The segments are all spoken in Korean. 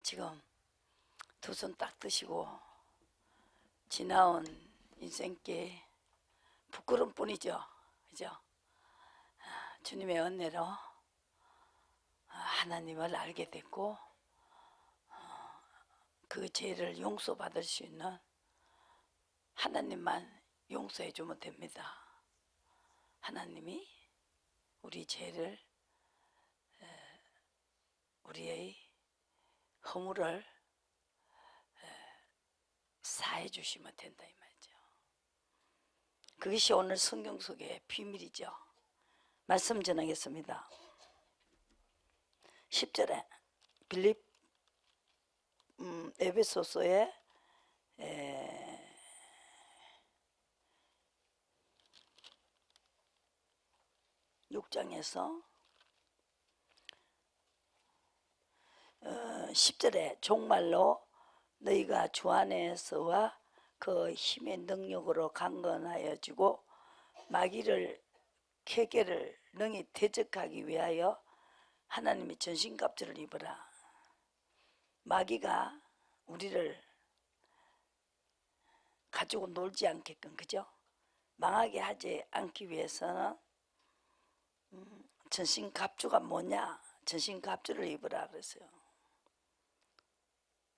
지금 두 손 딱 드시고 지나온 인생길 부끄러움 뿐이죠. 그죠? 주님의 은혜로 하나님을 알게 됐고 그 죄를 용서받을 수 있는 하나님만 용서해 주면 됩니다. 하나님이 우리 죄를, 우리의 허물을 사해 주시면 된다 이 말이죠. 그것이 오늘 성경 속의 비밀이죠. 말씀 전하겠습니다. 10절에 에베소서의 6장에서 10절에 종말로 너희가 주 안에서와 그 힘의 능력으로 강건하여지고 마귀를 쾌계를 능히 대적하기 위하여 하나님의 전신갑주를 입으라. 마귀가 우리를 가지고 놀지 않게끔, 그죠? 망하게 하지 않기 위해서는 전신갑주가 뭐냐? 전신갑주를 입으라 그랬어요.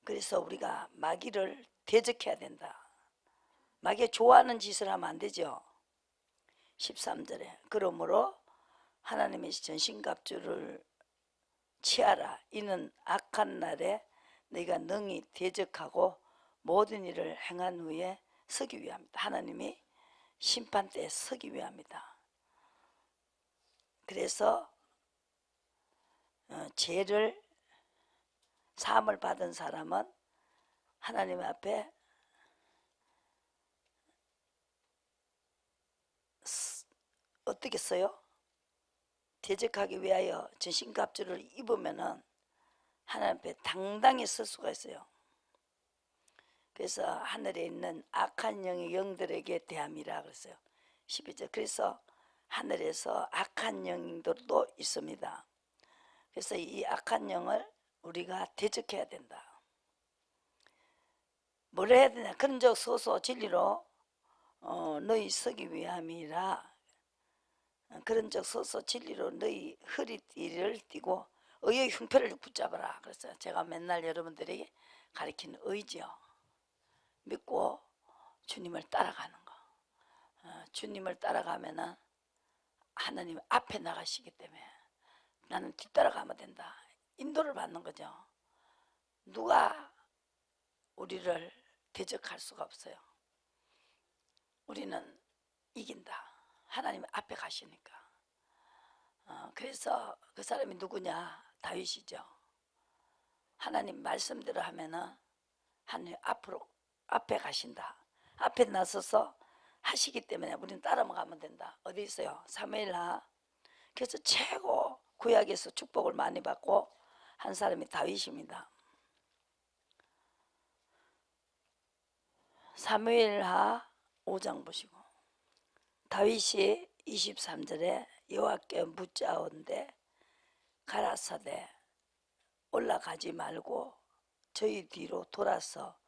그래서 우리가 마귀를 대적해야 된다. 마귀가 좋아하는 짓을 하면 안 되죠. 13절에 그러므로 하나님의 전신갑주를 취하라. 이는 악한 날에 너희가 능히 대적하고 모든 일을 행한 후에 서기 위함이다. 하나님이 심판대에 서기 위함이다. 그래서 죄를 사함을 받은 사람은 하나님 앞에 어떻게 써요? 대적하기 위하여 전신갑주를 입으면은 하나님 앞에 당당히 설 수가 있어요. 그래서 하늘에 있는 악한 영의 영들에게 대함이라 그랬어요. 12절. 그래서 하늘에서 악한 영들도 있습니다. 그래서 이 악한 영을 우리가 대적해야 된다. 뭘 해야 되냐? 그런 적 서서 진리로 너희 서기 위함이라. 그런 적 서서 진리로 너희 허리띠를 띠고 의의 흉패를 붙잡아라. 그래서 제가 맨날 여러분들에게 가르치는 의지요. 믿고 주님을 따라가는 거. 주님을 따라가면은 하나님 앞에 나가시기 때문에 나는 뒤따라가면 된다. 인도를 받는 거죠. 누가 우리를 대적할 수가 없어요. 우리는 이긴다. 하나님 앞에 가시니까. 그래서 그 사람이 누구냐? 다윗이죠. 하나님 말씀대로 하면은 하나님 앞에 가신다. 앞에 나서서 하시기 때문에 우리는 따라가면 된다. 어디 있어요? 사무엘하. 그래서 최고 구약에서 축복을 많이 받고 한 사람이 다윗입니다. 사무엘하 5장 보시고 다윗이 23절에 여호와께 묻자온데 가라사대 올라가지 말고 저희 뒤로 돌아서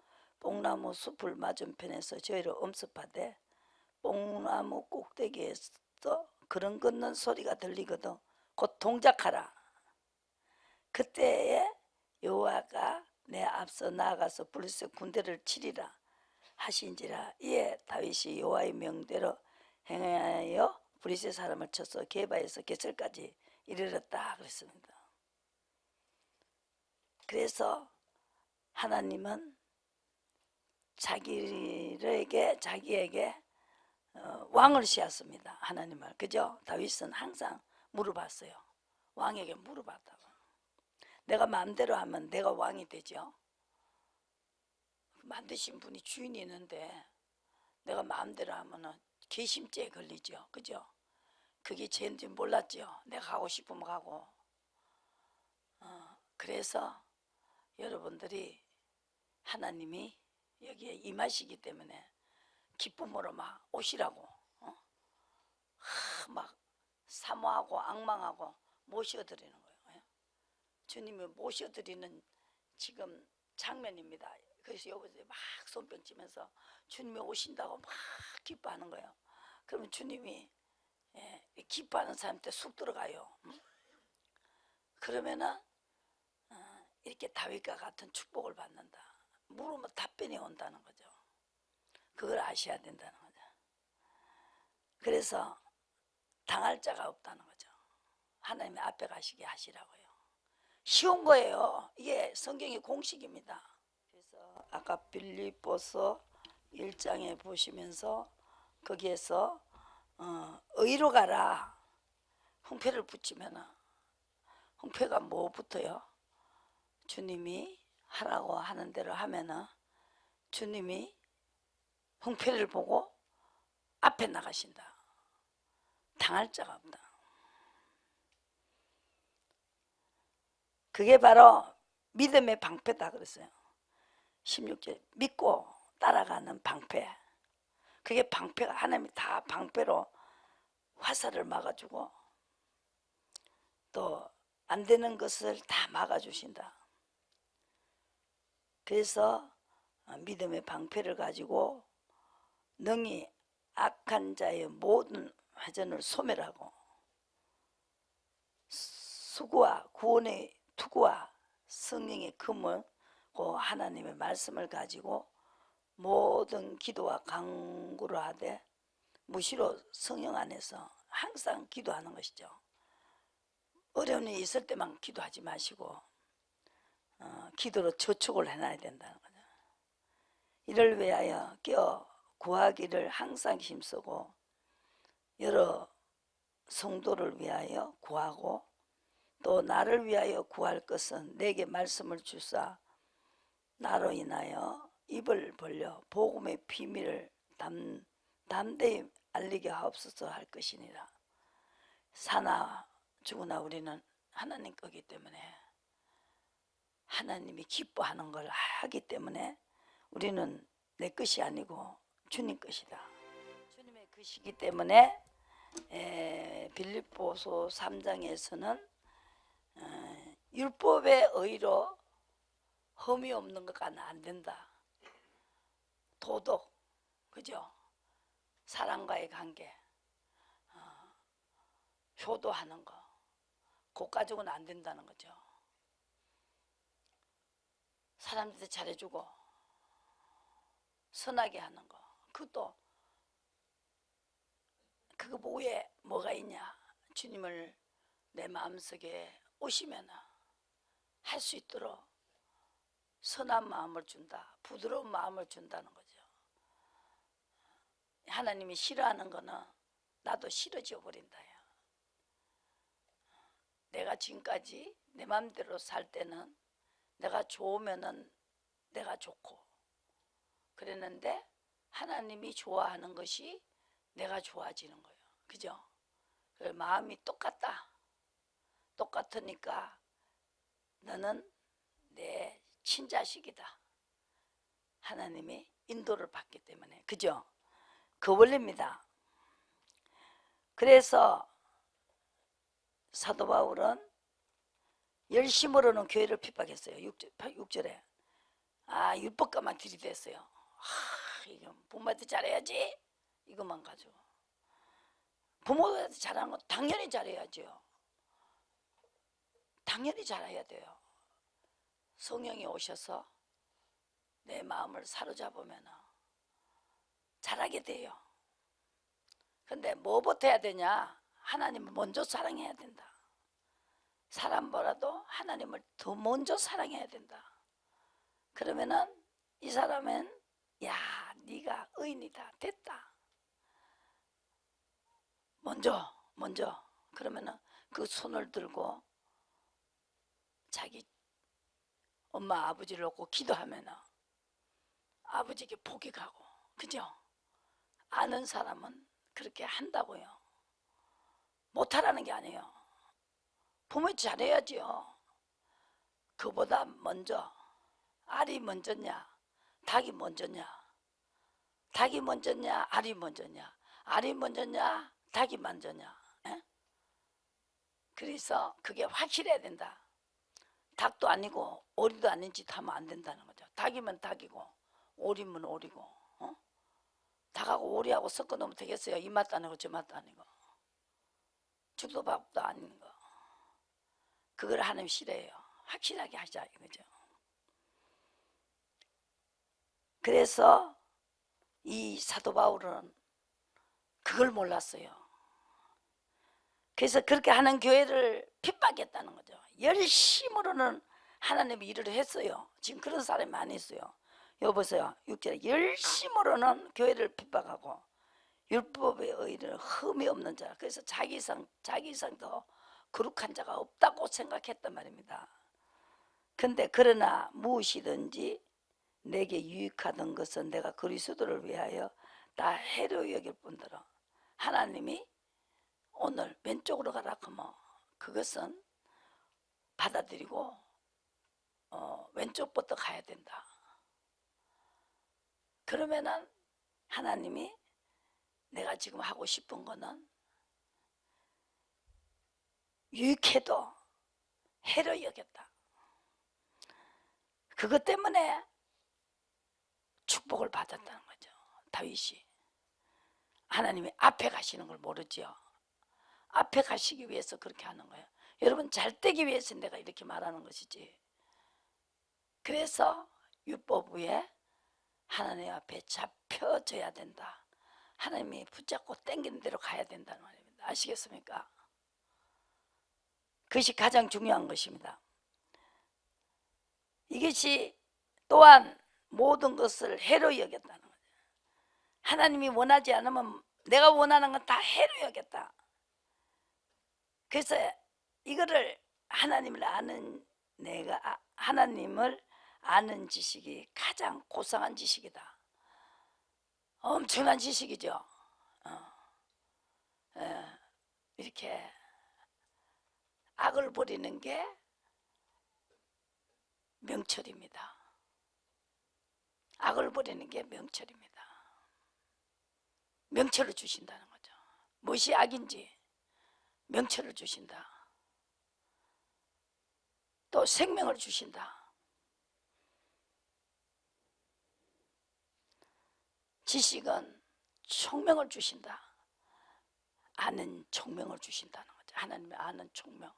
뽕나무 숲을 맞은편에서 저희를 엄습하되 뽕나무 꼭대기에서 그런 걷는 소리가 들리거든 곧 동작하라. 그때에 여호와가 내 앞서 나아가서 블레셋 군대를 치리라 하신지라. 이에 다윗이 여호와의 명대로 행하여 블레셋 사람을 쳐서 게바에서 게셀까지 이르렀다 그랬습니다. 그래서 하나님은 자기에게 왕을 씌웠습니다. 하나님을. 그죠? 다윗은 항상 물어봤어요. 왕에게 물어봤다고. 내가 마음대로 하면 내가 왕이 되죠. 만드신 분이 주인이 있는데 내가 마음대로 하면은 괘씸죄에 걸리죠. 그죠? 그게 죄인지 몰랐죠. 내가 가고 싶으면 가고. 그래서 여러분들이 하나님이 여기에 임하시기 때문에 기쁨으로 막 오시라고 막 사모하고 악망하고 모셔드리는 거예요. 주님이 모셔드리는 지금 장면입니다. 그래서 여보세요 막 손뼉 치면서 주님이 오신다고 막 기뻐하는 거예요. 그러면 주님이 기뻐하는 사람한테 쑥 들어가요. 그러면은 이렇게 다윗과 같은 축복을 받는다. 물으면 답변이 온다는 거죠. 그걸 아셔야 된다는 거죠. 그래서 당할 자가 없다는 거죠. 하나님의 앞에 가시게 하시라고요. 쉬운 거예요. 이게 성경의 공식입니다. 그래서 아까 빌립보서 1장에 보시면서 거기에서 의로 가라. 흥패를 붙이면 흥패가 뭐부터요? 주님이 하라고 하는 대로 하면은 주님이 흥패를 보고 앞에 나가신다. 당할 자가 없다. 그게 바로 믿음의 방패다 그랬어요. 16절 믿고 따라가는 방패. 그게 방패가 하나님이 다 방패로 화살을 막아주고 또 안 되는 것을 다 막아주신다. 그래서 믿음의 방패를 가지고 능히 악한 자의 모든 화전을 소멸하고 수구와 구원의 투구와 성령의 금을 하나님의 말씀을 가지고 모든 기도와 간구를 하되 무시로 성령 안에서 항상 기도하는 것이죠. 어려운 일이 있을 때만 기도하지 마시고 기도로 저축을 해놔야 된다는 거죠. 이를 위하여 구하기를 항상 힘쓰고 여러 성도를 위하여 구하고 또 나를 위하여 구할 것은 내게 말씀을 주사 나로 인하여 입을 벌려 복음의 비밀을 담대히 알리게 하옵소서 할 것이니라. 사나 죽으나 우리는 하나님 거기 때문에 하나님이 기뻐하는 걸 하기 때문에 우리는 내 것이 아니고 주님 것이다. 주님의 것이기 때문에 빌립보서 3장에서는 율법의 의로 흠이 없는 것과는 안 된다. 도덕, 그죠? 사람과의 관계, 효도하는 거, 그거 가지고는 안 된다는 거죠. 사람들한테 잘해주고 선하게 하는 거, 그것도 그거 뭐에 뭐가 있냐? 주님을 내 마음속에 오시면 할 수 있도록 선한 마음을 준다, 부드러운 마음을 준다는 거죠. 하나님이 싫어하는 거는 나도 싫어져 버린다요. 내가 지금까지 내 마음대로 살 때는 내가 좋으면은 내가 좋고 그랬는데 하나님이 좋아하는 것이 내가 좋아지는 거예요. 그죠? 마음이 똑같으니까 너는 내 친자식이다. 하나님이 인도를 받기 때문에. 그죠? 그 원리입니다. 그래서 사도 바울은 열심으로는 교회를 핍박했어요. 6절에 율법가만 들이댔어요. 이거 부모한테 잘해야지 이것만 가지고 부모한테 잘하는 건 당연히 잘해야죠. 당연히 잘해야 돼요. 성령이 오셔서 내 마음을 사로잡으면 잘하게 돼요. 근데 뭐부터 해야 되냐? 하나님을 먼저 사랑해야 된다. 사람보다도 하나님을 더 먼저 사랑해야 된다. 그러면은 이 사람은 야, 네가 의인이다, 됐다. 먼저 그러면은 그 손을 들고 자기 엄마 아버지를 놓고 기도하면은 아버지께 복이 가고, 그죠? 아는 사람은 그렇게 한다고요. 못하라는 게 아니에요. 부모 잘해야지요. 그보다 먼저 알이 먼저냐 닭이 먼저냐, 닭이 먼저냐 알이 먼저냐, 알이 먼저냐 닭이 먼저냐. 에? 그래서 그게 확실해야 된다. 닭도 아니고 오리도 아닌 짓 하면 안 된다는 거죠. 닭이면 닭이고 오리면 오리고, 닭하고 오리하고 섞어 놓으면 되겠어요? 이 맛도 아니고 저 맛도 아니고 죽도 밥도 아닌 거. 그걸 하나님 싫어해요. 확실하게 하자 이거죠. 그래서 이 사도 바울은 그걸 몰랐어요. 그래서 그렇게 하는 교회를 핍박했다는 거죠. 열심으로는 하나님의 일을 했어요. 지금 그런 사람이 많이 있어요. 여보세요. 6절에 열심으로는 교회를 핍박하고 율법의 의를 흠이 없는 자. 그래서 자기 이상도 거룩한 자가 없다고 생각했단 말입니다. 근데 그러나 무엇이든지 내게 유익하던 것은 내가 그리스도를 위하여 다 해로 여길 뿐더러 하나님이 오늘 왼쪽으로 가라 하면 그것은 받아들이고 왼쪽부터 가야 된다. 그러면은 하나님이 내가 지금 하고 싶은 거는 유익해도 해로 여겼다. 그것 때문에 축복을 받았다는 거죠. 다윗이. 하나님이 앞에 가시는 걸 모르죠. 앞에 가시기 위해서 그렇게 하는 거예요. 여러분 잘 되기 위해서 내가 이렇게 말하는 것이지. 그래서 율법 위에 하나님 앞에 잡혀져야 된다. 하나님이 붙잡고 당기는 대로 가야 된다는 말입니다. 아시겠습니까? 그것이 가장 중요한 것입니다. 이것이 또한 모든 것을 해로 여겼다는 거예요. 하나님이 원하지 않으면 내가 원하는 건 다 해로 여겼다. 그래서 이거를 하나님을 아는 지식이 가장 고상한 지식이다. 엄청난 지식이죠. 이렇게 악을 버리는 게 명철입니다. 악을 버리는 게 명철입니다. 명철을 주신다는 거죠. 무엇이 악인지 명철을 주신다. 또 생명을 주신다. 지식은 총명을 주신다. 아는 총명을 주신다는 거죠. 하나님의 아는 총명.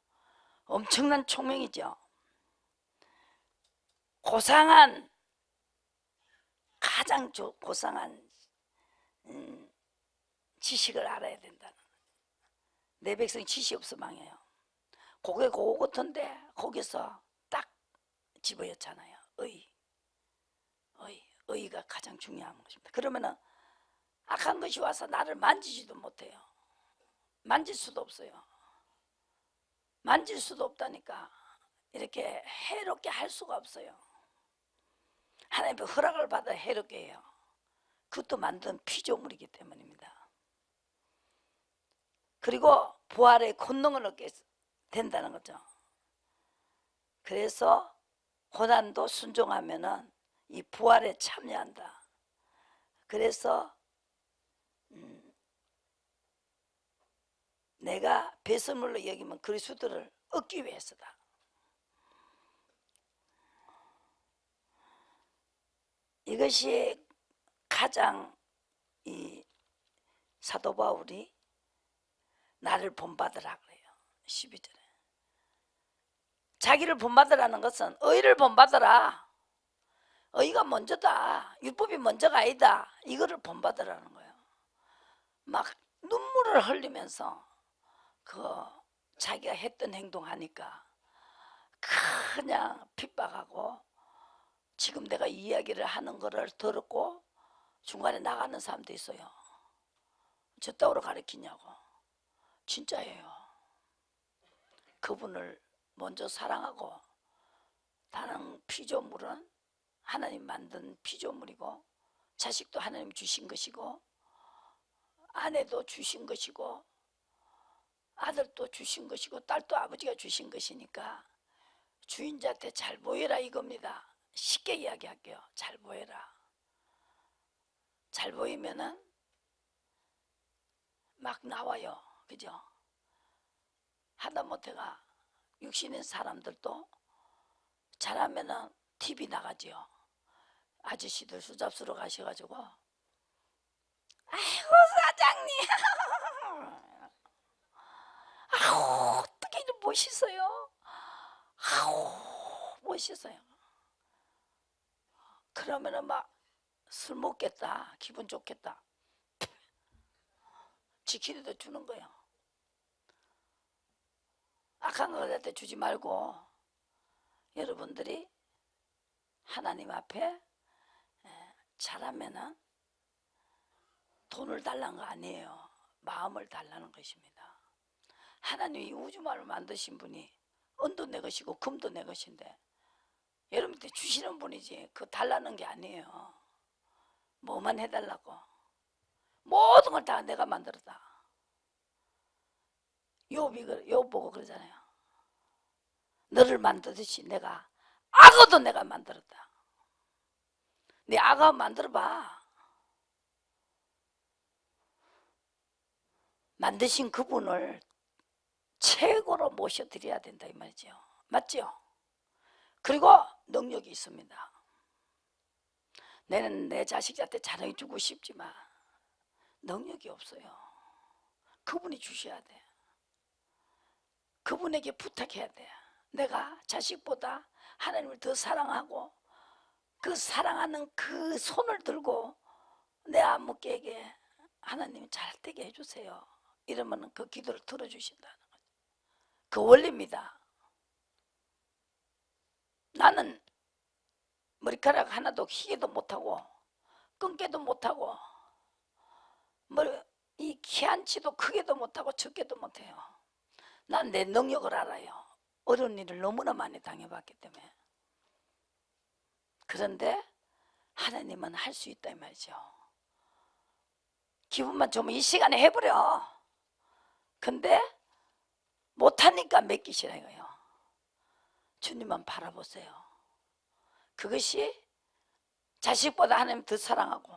엄청난 총명이죠. 고상한, 가장 고상한 지식을 알아야 된다는 거예요. 내 백성이 지식이 없어 망해요. 고개 고고 같은데 거기서 딱 집어였잖아요. 의가 가장 중요한 것입니다. 그러면은 악한 것이 와서 나를 만지지도 못해요. 만질 수도 없어요. 만질 수도 없다니까. 이렇게 해롭게 할 수가 없어요. 하나님의 허락을 받아 해롭게 해요. 그것도 만든 피조물이기 때문입니다. 그리고 부활의 권능을 얻게 된다는 거죠. 그래서 고난도 순종하면은 이 부활에 참여한다. 그래서 내가 배설물로 여기면 그리스도를 얻기 위해서다. 이것이 가장 이 사도 바울이 나를 본받으라 그래요. 12절에 자기를 본받으라는 것은 의를 본받으라. 의가 먼저다. 율법이 먼저가 아니다. 이거를 본받으라는 거예요. 막 눈물을 흘리면서 그 자기가 했던 행동하니까 그냥 핍박하고 지금 내가 이야기를 하는 거를 들었고 중간에 나가는 사람도 있어요. 저 따위로 가르치냐고. 진짜예요. 그분을 먼저 사랑하고 다른 피조물은 하나님 만든 피조물이고 자식도 하나님 주신 것이고 아내도 주신 것이고 아들도 주신 것이고 딸도 아버지가 주신 것이니까 주인자한테 잘 보여라 이겁니다. 쉽게 이야기할게요. 잘 보여라. 잘 보이면은 막 나와요. 그죠? 하다못해가 육신의 사람들도 잘하면은 TV 나가지요. 아저씨들 술 잡수러 가셔가지고 아이고 사장님 아우 어떻게 이렇게 멋있어요. 아우 멋있어요. 그러면은 막 술 먹겠다 기분 좋겠다 지키리도 주는 거예요. 악한 것한테 주지 말고 여러분들이 하나님 앞에 잘하면은 돈을 달라는 거 아니에요. 마음을 달라는 것입니다. 하나님이 우주만을 만드신 분이 은도 내 것이고 금도 내 것인데 여러분한테 주시는 분이지 그거 달라는 게 아니에요. 뭐만 해달라고. 모든 걸 다 내가 만들었다. 욥 보고 그러잖아요. 너를 만들듯이 내가 악어도 내가 만들었다. 네 악어 만들어봐. 만드신 그분을 최고로 모셔드려야 된다 이 말이죠. 맞죠? 그리고 능력이 있습니다. 내는 내 자식한테 잘해주고 싶지만 능력이 없어요. 그분이 주셔야 돼. 그분에게 부탁해야 돼. 내가 자식보다 하나님을 더 사랑하고 그 사랑하는 그 손을 들고 내 안목에게 하나님 잘되게 해주세요. 이러면 그 기도를 들어주신다는 거죠. 그 원리입니다. 나는 머리카락 하나도 희게도 못하고 끊게도 못하고 이 키한치도 크게도 못하고 적게도 못해요. 난 내 능력을 알아요. 어려운 일을 너무나 많이 당해봤기 때문에. 그런데 하나님은 할 수 있다 이 말이죠. 기분만 좋으면 이 시간에 해버려. 근데 못하니까 맡기시라 이거예요. 주님만 바라보세요. 그것이 자식보다 하나님 더 사랑하고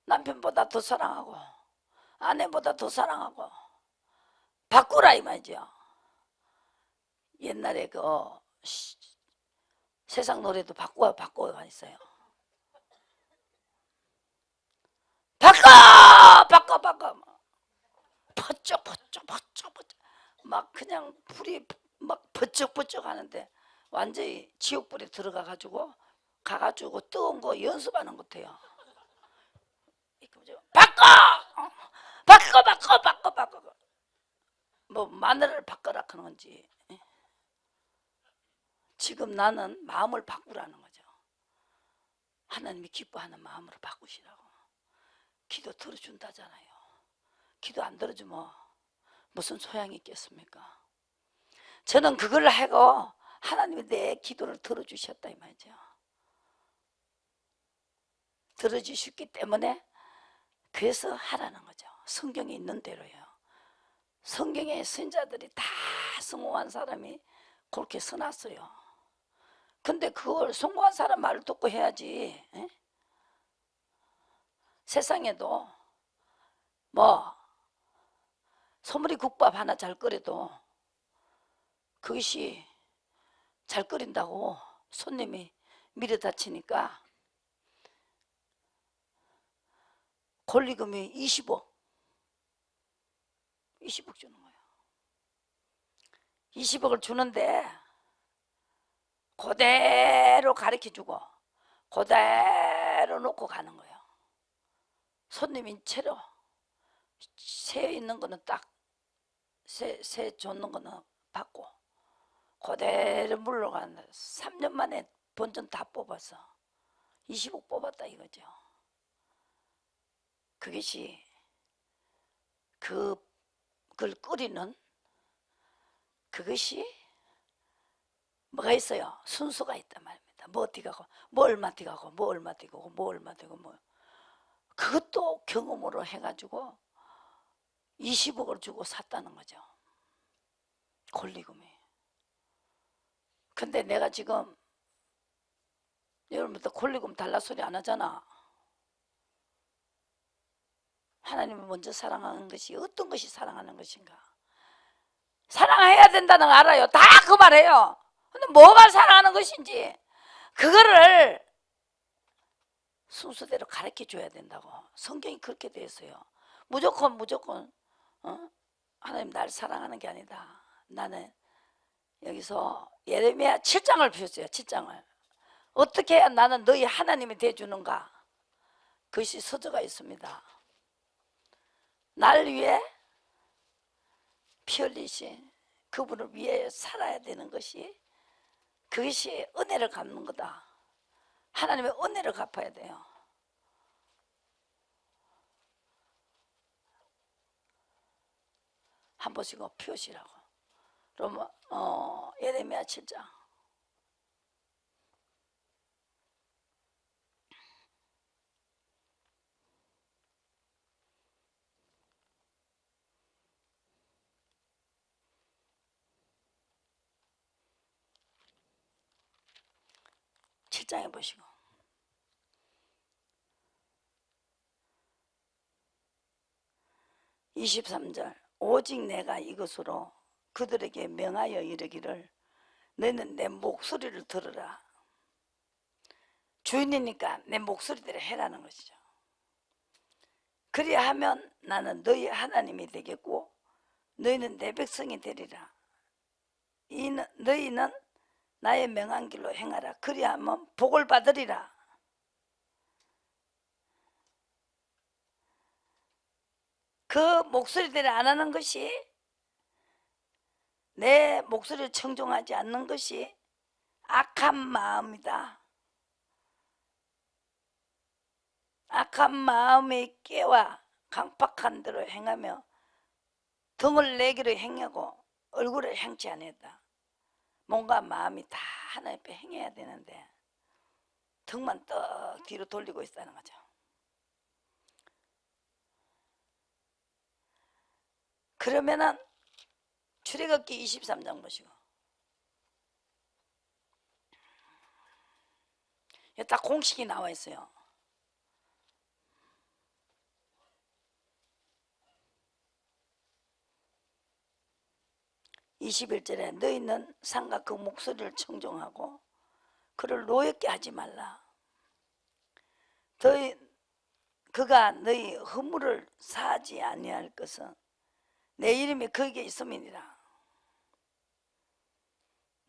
남편보다 더 사랑하고 아내보다 더 사랑하고 바꾸라 이 말이죠. 옛날에 그 세상 노래도 바꿔가 있어요. 바꿔 버쩍 막 그냥 불이 막 버쩍 하는데 완전히 지옥불에 들어가 가지고 뜨거운 거 연습하는 것 같아요. 바꿔 뭐 마늘을 바꿔라 하는 건지. 지금 나는 마음을 바꾸라는 거죠. 하나님이 기뻐하는 마음으로 바꾸시라고. 기도 들어준다잖아요. 기도 안 들어주면 무슨 소양이 있겠습니까? 저는 그걸 하고 하나님이 내 기도를 들어주셨다 이 말이죠. 들어주셨기 때문에 그래서 하라는 거죠. 성경에 있는 대로요. 성경의 선자들이 다 성공한 사람이 그렇게 써놨어요. 근데 그걸 성공한 사람 말을 듣고 해야지. 에? 세상에도 뭐 소머리 국밥 하나 잘 끓여도 그것이 잘 끓인다고 손님이 미려 다치니까 권리금이 20억 주는 거예요. 20억을 주는데 그대로 가르쳐주고 그대로 놓고 가는 거예요. 손님인 채로 새 있는 거는 딱 새 줬는 거는 받고 그대로 물러가는 3년 만에 본전 다 뽑아서 20억 뽑았다 이거죠. 그것이 그걸 끓이는 그것이 뭐가 있어요? 순서가 있단 말입니다. 뭐 어디 가고 뭐 얼마 뒤 가고 뭐 얼마 뒤 가고 뭐 얼마 되고 뭐 그것도 경험으로 해가지고 20억을 주고 샀다는 거죠. 권리금이. 근데 내가 지금 여러분들 권리금 달라 소리 안 하잖아. 하나님을 먼저 사랑하는 것이 어떤 것이 사랑하는 것인가? 사랑해야 된다는 거 알아요. 다 그 말해요. 근데 뭐가 사랑하는 것인지 그거를 순서대로 가르쳐 줘야 된다고. 성경이 그렇게 되어 있어요. 무조건 어? 하나님 날 사랑하는 게 아니다. 나는 여기서 예레미야 7장을 펴주세요. 7장을 어떻게 해야 나는 너희 하나님이 되어주는가. 그것이 서져가 있습니다. 날 위해 피 흘리신 그분을 위해 살아야 되는 것이, 그것이 은혜를 갚는 거다. 하나님의 은혜를 갚아야 돼요. 한 번씩 피우시라고. 그러면 예레미야 7장 7장에 보시고 23절 오직 내가 이것으로 그들에게 명하여 이르기를 너는 내 목소리를 들으라. 주인이니까 내 목소리대로 해라는 것이죠. 그리하면 나는 너희 하나님이 되겠고 너희는 내 백성이 되리라. 너희는 나의 명한 길로 행하라. 그리하면 복을 받으리라. 그 목소리대로 안 하는 것이, 내 목소리를 청종하지 않는 것이 악한 마음이다. 악한 마음의 깨와 강팍한 대로 행하며 등을 내기로 행하고 얼굴을 향치 않았다. 뭔가 마음이 다 하나님 앞에 행해야 되는데 등만 떡 뒤로 돌리고 있다는 거죠. 그러면은 출애굽기 23장 보시고, 딱 공식이 나와 있어요. 21절에 너희는 상과 그 목소리를 청종하고 그를 노엽게 하지 말라. 그가 너희 허물을 사하지 아니할 것은 내 이름이 거기에 있음이니라.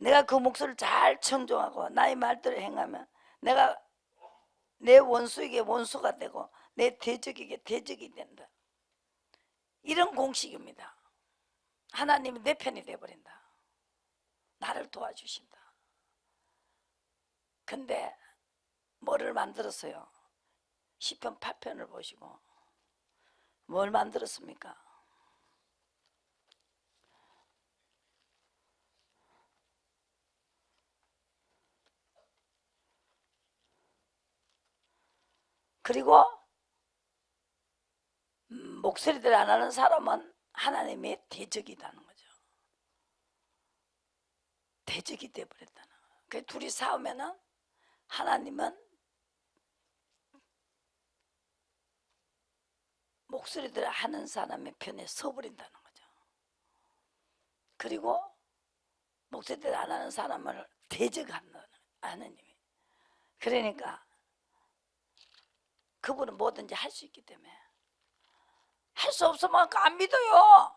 내가 그 목소리를 잘 청종하고 나의 말대로 행하면 내가 내 원수에게 원수가 되고 내 대적에게 대적이 된다. 이런 공식입니다. 하나님이 내 편이 되어버린다. 나를 도와주신다. 근데 뭐를 만들었어요? 시편 8편을 보시고 뭘 만들었습니까? 그리고 목소리대로 안 하는 사람은 하나님의 대적이라는 거죠. 대적이 되어버렸다는 거예요. 그 둘이 싸우면은 하나님은 목소리대로 하는 사람의 편에 서버린다는 거죠. 그리고 목소리대로 안 하는 사람을 대적하는 하나님이. 그러니까 그분은 뭐든지 할 수 있기 때문에, 할 수 없으면 안 믿어요.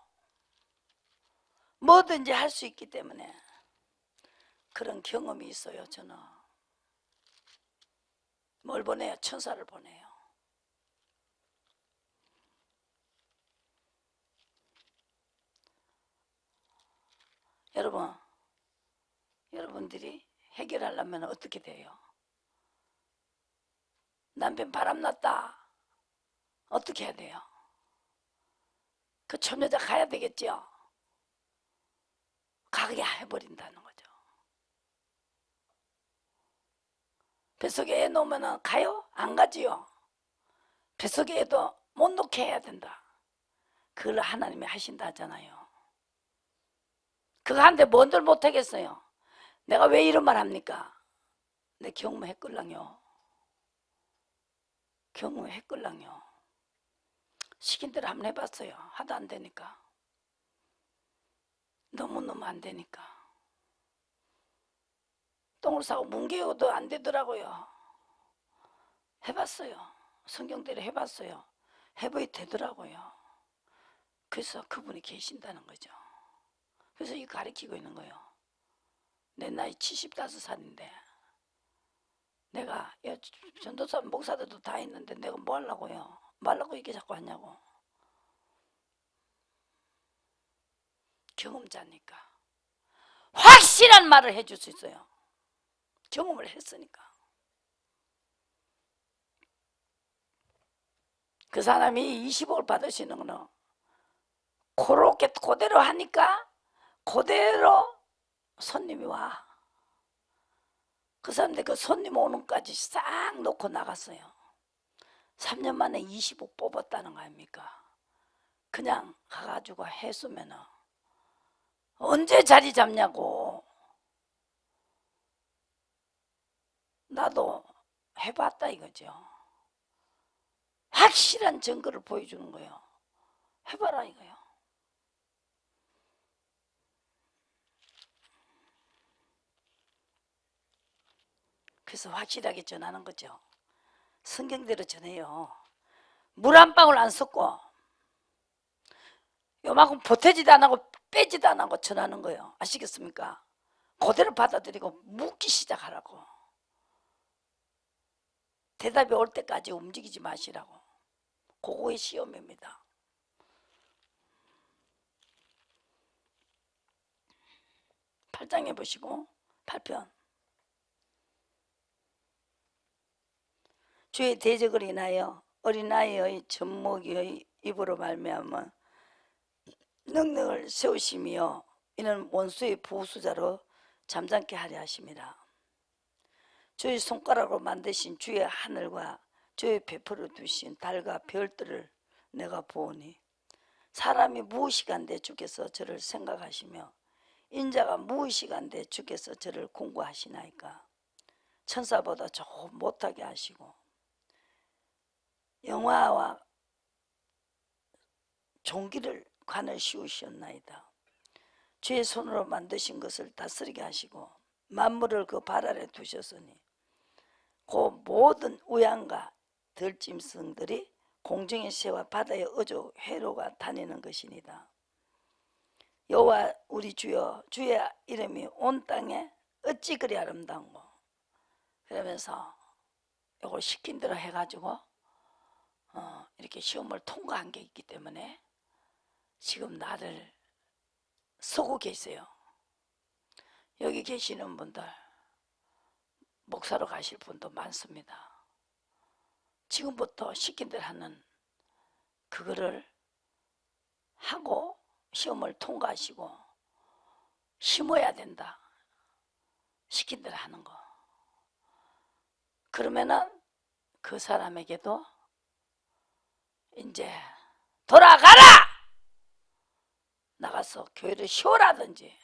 뭐든지 할 수 있기 때문에. 그런 경험이 있어요. 저는 뭘 보내요? 천사를 보내요. 여러분들이 해결하려면 어떻게 돼요? 남편 바람났다, 어떻게 해야 돼요? 그 처녀자 가야 되겠죠. 가게 해버린다는 거죠. 뱃속에 애 놓으면 가요? 안 가지요. 뱃속에 애도 못 놓게 해야 된다. 그걸 하나님이 하신다 하잖아요. 그거 한데 뭔들 못하겠어요. 내가 왜 이런 말 합니까? 내 경험했걸랑요. 경험했걸랑요. 시킨 대로 한번 해봤어요. 하도 안 되니까. 너무너무 안 되니까. 똥을 싸고 뭉개고도 안 되더라고요. 해봤어요. 성경대로 해봤어요. 해봐야 되더라고요. 그래서 그분이 계신다는 거죠. 그래서 이 가르치고 있는 거예요. 내 나이 75살인데 내가 전도사 목사들도 다 있는데 내가 뭐 하려고요? 말라고 이렇게 자꾸 하냐고. 경험자니까 확실한 말을 해줄 수 있어요. 경험을 했으니까. 그 사람이 20억을 받으시는 거는 그렇게 그대로 하니까 그대로 손님이 와. 그 사람들 그 손님 오는까지 싹 놓고 나갔어요. 3년 만에 20억 뽑았다는 거 아닙니까? 그냥 가가지고 했으면은 언제 자리 잡냐고. 나도 해봤다 이거죠. 확실한 증거를 보여주는 거예요. 해봐라 이거요. 그래서 확실하게 전하는 거죠. 성경대로 전해요. 물 한 방울 안 섞고 요만큼 보태지도 안 하고 빼지도 안 하고 전하는 거예요. 아시겠습니까? 그대로 받아들이고 묻기 시작하라고. 대답이 올 때까지 움직이지 마시라고. 그거의 시험입니다. 팔장 해보시고 8편. 주의 대적을 인하여 어린아이의 젖먹이의 입으로 말미암아 능력을 세우시며 이는 원수의 보수자로 잠잠케 하려 하심이라. 주의 손가락으로 만드신 주의 하늘과 주의 배포를 두신 달과 별들을 내가 보오니 사람이 무엇이간데 주께서 저를 생각하시며 인자가 무엇이간데 주께서 저를 공고하시나이까. 천사보다 조금 못하게 하시고 영화와 종기를 관을 씌우셨나이다. 주의 손으로 만드신 것을 다스리게 하시고 만물을 그 발 아래 두셨으니 그 모든 우양과 들짐승들이 공중의 새와 바다의 어조 회로가 다니는 것이니다. 여호와 우리 주여 주의 이름이 온 땅에 어찌 그리 아름다운고. 그러면서 이걸 시킨 대로 해가지고 이렇게 시험을 통과한 게 있기 때문에 지금 나를 쓰고 계세요. 여기 계시는 분들 목사로 가실 분도 많습니다. 지금부터 시킨 대로 하는 그거를 하고 시험을 통과하시고 심어야 된다. 시킨 대로 하는 거. 그러면은 그 사람에게도 이제 돌아가라! 나가서 교회를 쉬어라든지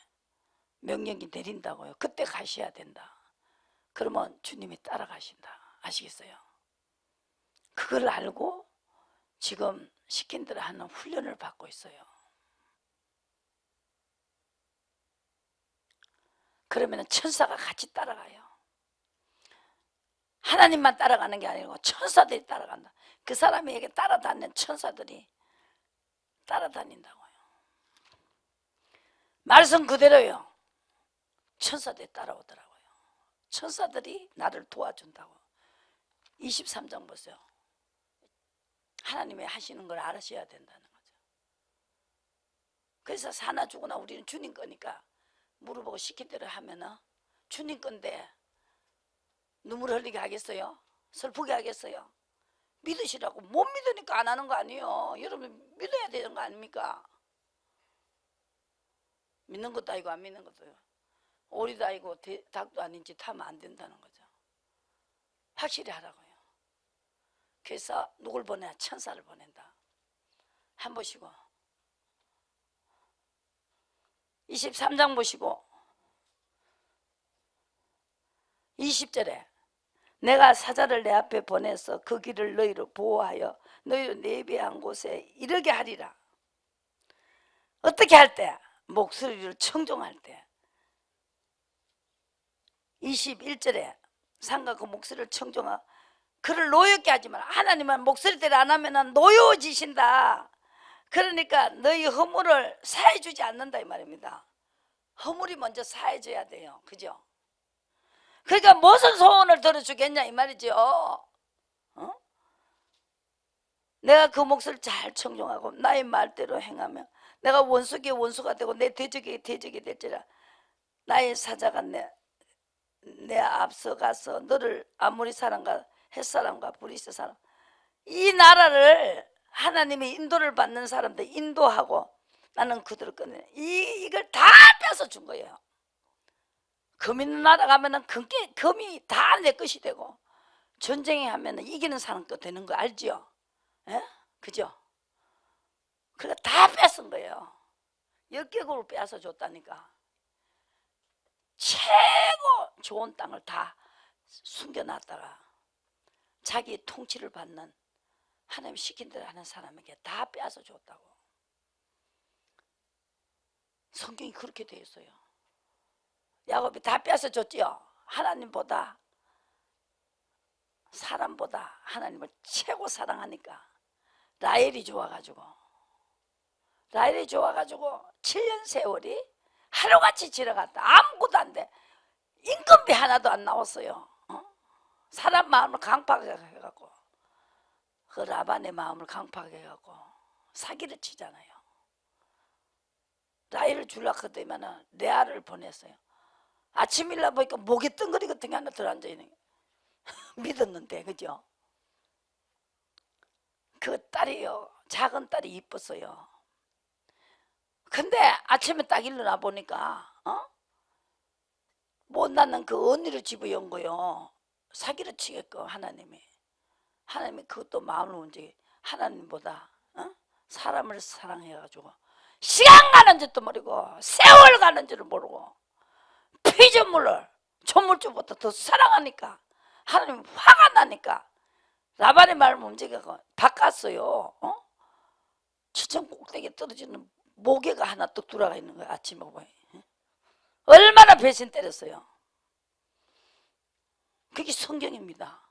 명령이 내린다고요. 그때 가셔야 된다. 그러면 주님이 따라가신다. 아시겠어요? 그걸 알고 지금 시킨 대로 하는 훈련을 받고 있어요. 그러면 천사가 같이 따라가요. 하나님만 따라가는 게 아니고 천사들이 따라간다. 그 사람에게 따라다니는 천사들이 따라다닌다고요. 말씀 그대로요. 천사들이 따라오더라고요. 천사들이 나를 도와준다고. 23장 보세요. 하나님이 하시는 걸 알으셔야 된다는 거죠. 그래서 사나 죽으나 우리는 주님 거니까 물어보고 시킨 대로 하면은 주님 건데 눈물 흘리게 하겠어요? 슬프게 하겠어요? 믿으시라고. 못 믿으니까 안 하는 거 아니에요. 여러분 믿어야 되는 거 아닙니까? 믿는 것도 아니고 안 믿는 것도요. 오리도 아니고 닭도 아닌 짓 하면 안 된다는 거죠. 확실히 하라고요. 그래서 누굴 보내야? 천사를 보낸다. 한 보시고 23장 보시고 20절에 내가 사자를 내 앞에 보내서 그 길을 너희로 보호하여 너희를 예비한 곳에 이르게 하리라. 어떻게 할 때? 목소리를 청종할 때. 21절에 상과 그 목소리를 청종하 그를 노엽게 하지 마라. 하나님은 목소리대로 안 하면 노여워지신다. 그러니까 너희 허물을 사해주지 않는다 이 말입니다. 허물이 먼저 사해져야 돼요. 그죠? 그러니까 무슨 소원을 들어주겠냐 이 말이죠. 어? 내가 그 목소리를 잘 청종하고 나의 말대로 행하며 내가 원수에게 원수가 되고 내 대적에게 대적이 될지라. 나의 사자가 내 앞서가서 너를 아무리 사람과 햇사람과 브리스 사람 이 나라를 하나님의 인도를 받는 사람들 인도하고 나는 그들을 꺼내 이걸 다 뺏어 준 거예요. 금 있는 나라 가면은 금이 다 내 것이 되고 전쟁에 하면은 이기는 사람 거 되는 거 알지요? 예? 그죠? 그러니까 다 뺏은 거예요. 역격으로 빼앗아 줬다니까. 최고 좋은 땅을 다 숨겨놨다가 자기 통치를 받는 하나님 시킨 대로 하는 사람에게 다 빼앗아 줬다고. 성경이 그렇게 되어 있어요. 야곱이 다 빼앗아 줬지요. 하나님보다 사람보다 하나님을 최고 사랑하니까 라헬이 좋아가지고 7년 세월이 하루같이 지나갔다. 아무것도 안 돼. 인건비 하나도 안 나왔어요. 사람 마음을 강팍해갖고 그 라반의 마음을 강팍해갖고 사기를 치잖아요. 라헬을 주려고 하더니만 레아를 보냈어요. 아침 일나 보니까 목에 뜬거리 같은 게 하나 들어앉아있는 믿었는데 그죠? 그 딸이요 작은 딸이 이뻤어요. 근데 아침에 딱 일어나 보니까 못 낳는 그 언니를 집어연 거요. 사기를 치겠고 하나님이 그것도 마음을 움직이 하나님보다 사람을 사랑해가지고 시간 가는 줄도 모르고 세월 가는 줄을 모르고 피조물을 조물주보다 더 사랑하니까 하나님 화가 나니까 라반의 말을 움직여서 바꿨어요. 지천 꼭대기에 떨어지는 모개가 하나 뚝 돌아가 있는 거예요. 아침에 보니 얼마나 배신 때렸어요. 그게 성경입니다.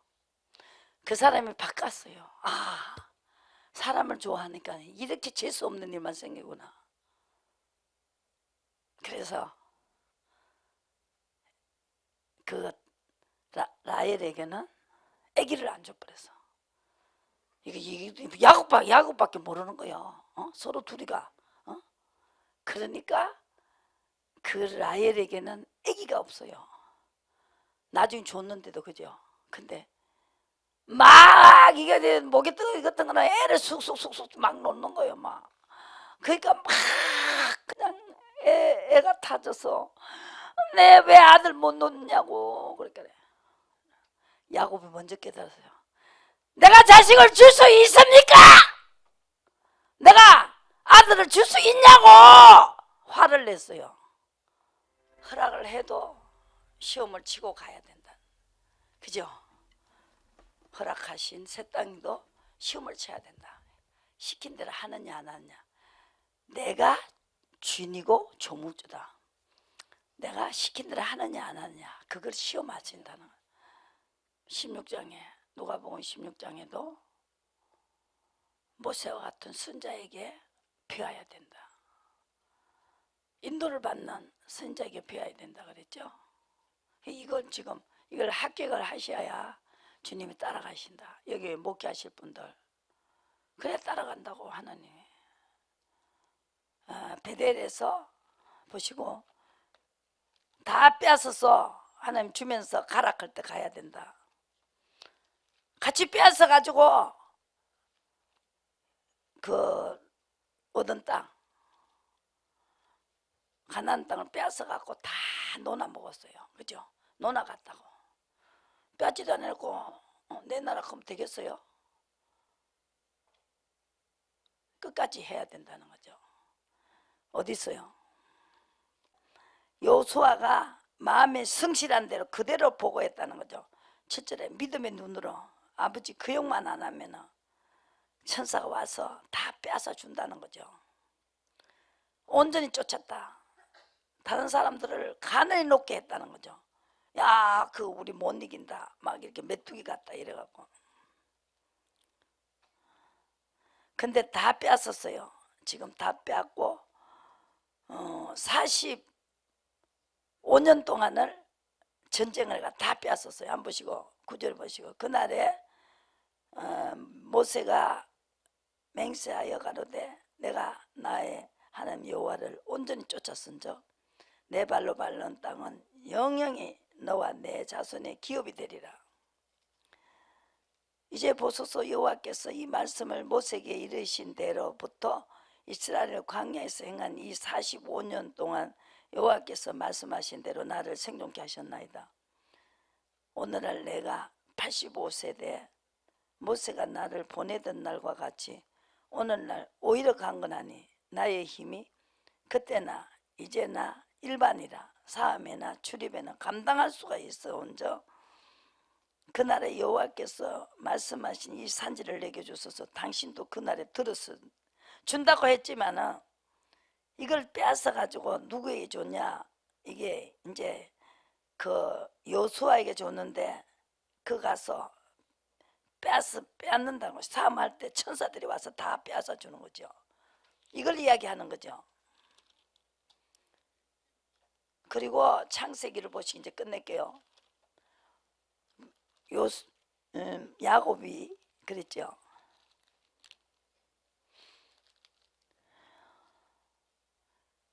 그 사람이 바꿨어요. 사람을 좋아하니까 이렇게 재수 없는 일만 생기구나. 그래서 그 라헬에게는 아기를 안 줘버렸어. 이게 야곱밖에 모르는 거예요. 서로 둘이가. 그러니까 그 라헬에게는 아기가 없어요. 나중에 줬는데도 그죠. 근데 막 이게 목에 뜨거 같은 거는 애를 쑥쑥쑥쑥 막 놓는 거예요. 막 그러니까 막 그냥 애가 타져서 내 왜 아들 못 놓냐고 그러니까 야곱이 먼저 깨달았어요. 내가 자식을 줄 수 있습니까? 내가 아들을 줄 수 있냐고 화를 냈어요. 허락을 해도 시험을 치고 가야 된다. 그죠? 허락하신 새 땅도 시험을 쳐야 된다. 시킨 대로 하느냐 안 하느냐. 내가 주인이고 조물주다. 내가 시킨 대로 하느냐 안 하느냐. 그걸 시험하신다는 16장에 누가복음 16장에도 모세와 같은 선자에게 배워야 된다. 인도를 받는 선자에게 배워야 된다 그랬죠. 이건 지금 이걸 합격을 하셔야 주님이 따라가신다. 여기 목회하실 분들 그래 따라간다고 하나님이. 베델에서 보시고 다 빼앗아서 하나님 주면서 가락할 때 가야 된다. 같이 빼앗아 가지고 그 얻은 땅 가나안 땅을 빼앗아 갖고 다 노나 먹었어요. 그죠? 노나 갔다고. 빼앗지도 않고 내 나라 가면 되겠어요? 끝까지 해야 된다는 거죠. 어디 있어요? 여호수아가 마음에 성실한 대로 그대로 보고했다는 거죠. 7절에 믿음의 눈으로 아버지 그 욕만 안 하면 천사가 와서 다 빼앗아 준다는 거죠. 온전히 쫓았다. 다른 사람들을 가늘이 높게 했다는 거죠. 야, 그 우리 못 이긴다. 막 이렇게 메뚜기 같다 이래갖고. 근데 다 뺏었어요. 지금 다 뺏고 45년 동안을 전쟁을 다 뺏었어요. 한번 보시고 9절 보시고 그날에 모세가 맹세하여 가로되 내가 나의 하나님 여호와를 온전히 쫓았은즉 내 발로 밟는 땅은 영영이 너와 내 자손의 기업이 되리라. 이제 보소서 여호와께서 이 말씀을 모세에게 이르신 대로부터 이스라엘 광야에서 행한 이 45년 동안 여호와께서 말씀하신 대로 나를 생존케 하셨나이다. 오늘날 내가 85세대 모세가 나를 보내던 날과 같이 오늘날 오히려 강건하니 나의 힘이 그때나 이제나 일반이라 사함에나 출입에나 감당할 수가 있어온즉 그날에 여호와께서 말씀하신 이 산지를 내게 주소서. 당신도 그날에 들었어 준다고 했지만은 이걸 빼앗아 가지고 누구에게 줬냐? 이게 이제 그 여호수아에게 줬는데 그 가서 빼앗는다고 싸움할 때 천사들이 와서 다 빼앗아 주는 거죠. 이걸 이야기하는 거죠. 그리고 창세기를 보시 이제 끝낼게요. 야곱이 그랬죠.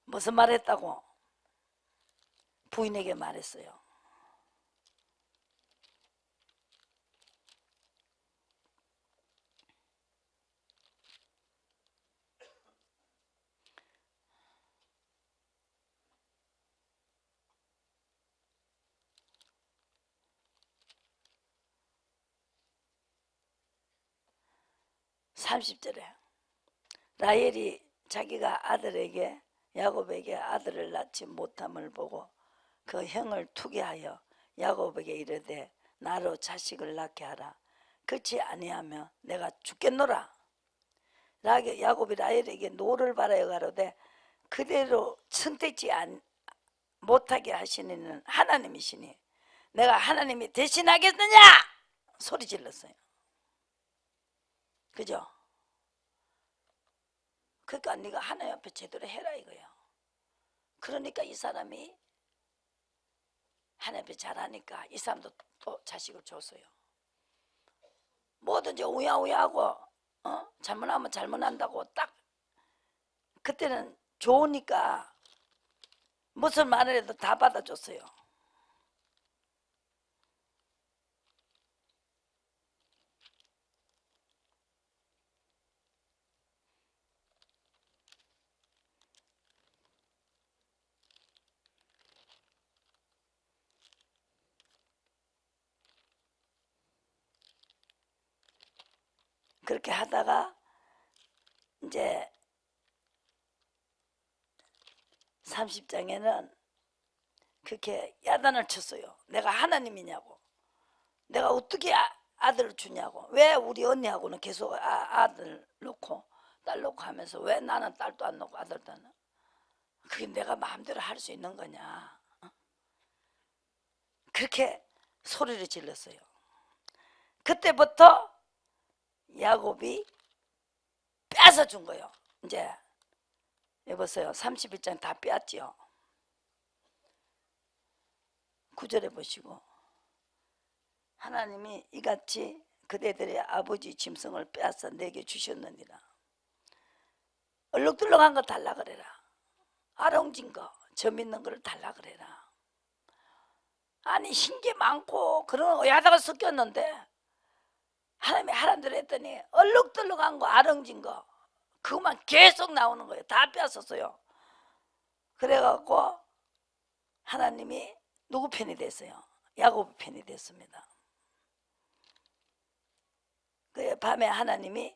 무슨 말 했다고? 부인에게 말했어요. (30절에) 라헬이 자기가 아들에게 야곱에게 아들을 낳지 못함을 보고 그 형을 투게하여 야곱에게 이르되 나로 자식을 낳게 하라. 그렇지 아니하면 내가 죽겠노라. 야곱이 라헬에게 노를 바라여 가로되 그대로 선택지 못하게 하시는 하나님이시니 내가 하나님이 대신하겠느냐 소리 질렀어요. 그죠? 그러니까 네가 하나님 앞에 제대로 해라 이거야. 그러니까 이 사람이 하나님 앞에 잘하니까 이 사람도 또 자식을 줬어요. 뭐든지 우야우야하고 잘못하면 잘못한다고 딱 그때는 좋으니까 무슨 말을 해도 다 받아줬어요. 그렇게 하다가 이제 30장에는 그렇게 야단을 쳤어요. 내가 하나님이냐고. 내가 어떻게 아들을 주냐고. 왜 우리 언니하고는 계속 아들 놓고 딸 놓고 하면서 왜 나는 딸도 안 놓고 아들도 안 놓고. 그게 내가 마음대로 할 수 있는 거냐. 그렇게 소리를 질렀어요. 그때부터 야곱이 뺏어 준 거예요. 이제 여보세요. 31장 다 빼앗지요. 9절에 보시고 하나님이 이같이 그대들의 아버지 짐승을 빼앗아 내게 주셨느니라. 얼룩덜룩한 거 달라 그래라. 아롱진 거, 점 있는 거를 달라 그래라. 아니 흰게 많고 그런 어야다가 섞였는데 하나님이 하란 대로 했더니 얼룩덜룩한 거, 아롱진 거 그것만 계속 나오는 거예요. 다 뺏었어요. 그래갖고 하나님이 누구 편이 됐어요? 야곱 편이 됐습니다. 그 밤에 하나님이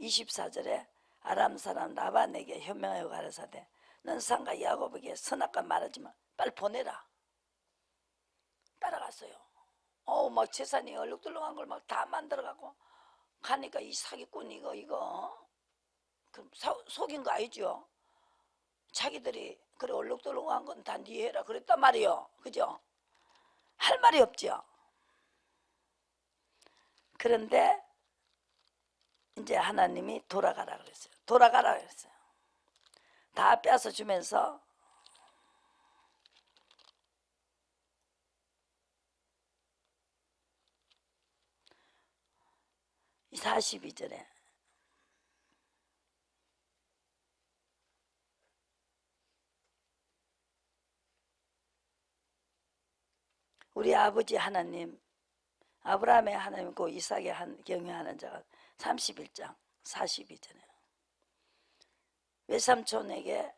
24절에 아람 사람 라반에게 현명하여 가라사대 넌 상가 야곱에게 선악과 말하지만 빨리 보내라. 따라갔어요. 막 재산이 얼룩덜룩한 걸 막 다 만들어갖고 가니까 이 사기꾼 이거 그럼 속인 거 아니죠? 자기들이 그래 얼룩덜룩한 건 다 네 해라 그랬단 말이요. 그죠? 할 말이 없죠. 그런데 이제 하나님이 돌아가라 그랬어요. 돌아가라 그랬어요. 다 빼앗아 주면서 이 42절에 우리 아버지 하나님, 아브라함의 하나님과 이삭의 경외하는 자가 31장 42절에 외삼촌에게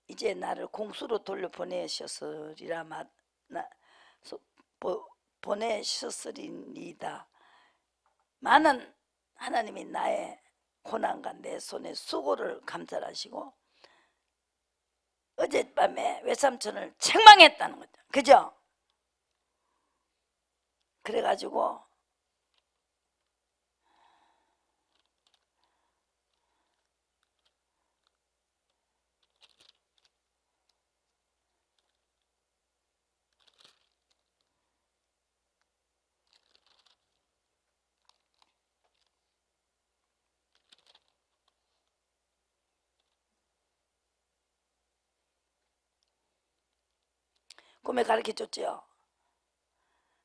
이제 나를 공수로 돌려보내셨으리라 보내셨으리니다. 많은 하나님이 나의 고난과 내 손의 수고를 감찰하시고 어젯밤에 외삼촌을 책망했다는 거죠. 그죠? 그래가지고 꿈에 가르쳐줬죠.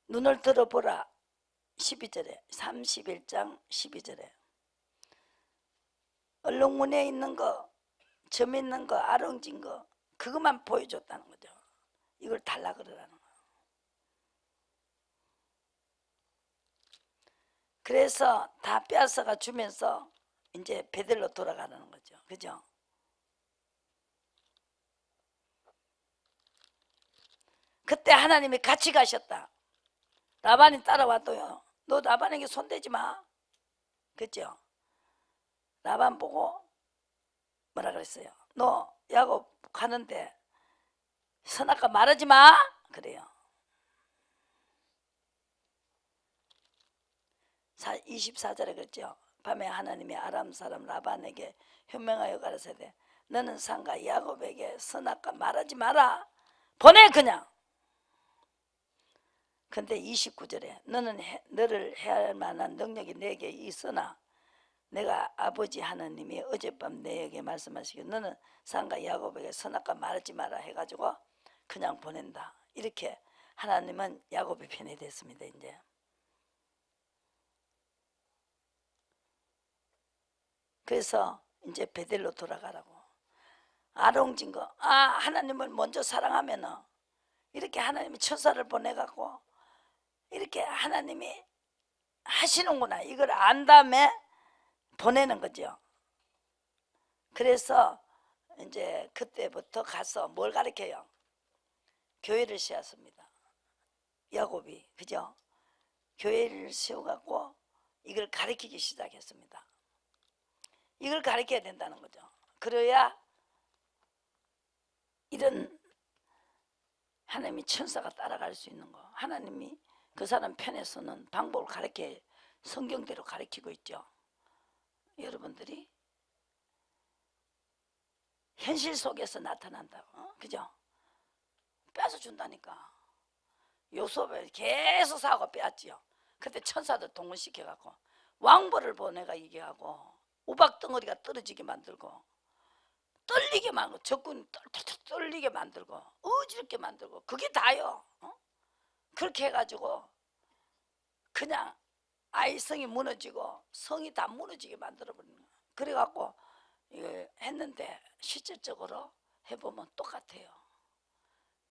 눈을 들어보라. 12절에 31장 12절에 얼룩무늬에 있는 거, 점 있는 거, 아롱진 거 그것만 보여줬다는 거죠. 이걸 달라 그러라는 거예요. 그래서 다 빼앗아가 주면서 이제 베델로 돌아가는 거죠. 그죠? 그때 하나님이 같이 가셨다. 라반이 따라와도요. 너 라반에게 손대지 마. 그죠? 라반 보고 뭐라 그랬어요? 너 야곱 가는데 선악과 말하지 마. 그래요. 24절에 그랬죠. 밤에 하나님이 아람 사람 라반에게 현명하여 가라사대 너는 상가 야곱에게 선악과 말하지 마라. 보내 그냥. 근데 29절에 너를 해할 만한 능력이 내게 있으나 내가 아버지 하나님이 어젯밤 내게 말씀하시기를 너는 상가 야곱에게 선악과 말하지 마라 해가지고 그냥 보낸다. 이렇게 하나님은 야곱의 편이 됐습니다. 이제 그래서 이제 베델로 돌아가라고. 아롱진 거. 하나님을 먼저 사랑하면은 이렇게 하나님이 천사를 보내갖고 이렇게 하나님이 하시는구나. 이걸 안 다음에 보내는 거죠. 그래서 이제 그때부터 가서 뭘 가르쳐요? 교회를 세웠습니다. 야곱이. 그죠? 교회를 세워갖고 이걸 가르치기 시작했습니다. 이걸 가르쳐야 된다는 거죠. 그래야 이런 하나님이 천사가 따라갈 수 있는 거. 하나님이 그 사람 편에서는 방법을 가르쳐 성경대로 가르치고 있죠. 여러분들이 현실 속에서 나타난다고. 그죠? 빼앗아 준다니까. 요셉을 계속 사고 빼앗지요. 그때 천사들 동원시켜갖고 왕벌을 보내가 이겨하고 우박덩어리가 떨어지게 만들고 떨리게 만들고 적군 떨리게 만들고 어지럽게 만들고 그게 다요. 그렇게 해가지고 그냥 아이 성이 무너지고 성이 다 무너지게 만들어버리는 거예요. 그래갖고 이거 했는데 실질적으로 해보면 똑같아요.